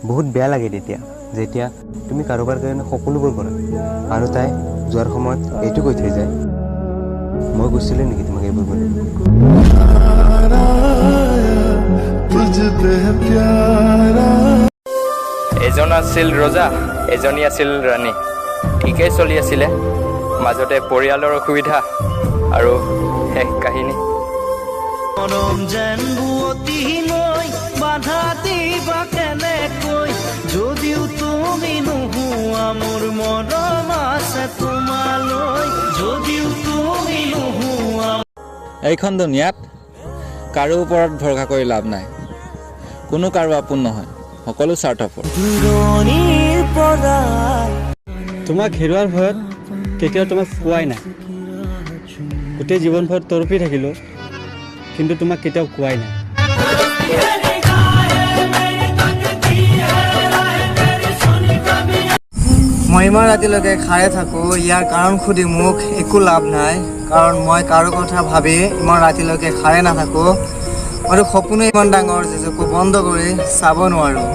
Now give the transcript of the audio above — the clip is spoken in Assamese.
বহুত বেয়া লাগে তেতিয়া যেতিয়া তুমি কাৰোবাৰ কাৰণে সকলোবোৰ কৰা আৰু তাই যোৱাৰ সময়ত এইটো কৈ থৈ যায় মই কৈছিলোঁ নেকি তোমাক এইবোৰ কৰিব এজন আছিল ৰজা এজনী আছিল ৰাণী ঠিকেই চলি আছিলে মাজতে পৰিয়ালৰ অসুবিধা আৰু শেষ কাহিনী মৰম যেন বুৱতী নৈ বাধা দিবা কেনেকৈ যদিও তুমি নোহোৱা মোৰ মৰম আছে তোমালৈ যদিও তুমি নোহোৱা এইখন দুনিয়াত কাৰো ওপৰত ভৰসা কৰি লাভ নাই কোনো কাৰো আপোন নহয় সকলো স্বাৰ্থপৰ দূৰণিৰ পৰাই তোমাক হেৰুৱাৰ ভয়ত কেতিয়াও তোমাক কোৱাই নাই গোটেই জীৱন ভৰত তৰপি থাকিলোঁ কিন্তু তোমাক কেতিয়াও কোৱাই নাই মই ইমান ৰাতিলৈকে খাৰে থাকোঁ ইয়াৰ কাৰণ সুধি মোক একো লাভ নাই কাৰণ মই কাৰো কথা ভাবি ইমান ৰাতিলৈকে খাৰে নাথাকোঁ আৰু সপোনে ইমান ডাঙৰ যে চকু বন্ধ কৰি চাব নোৱাৰোঁ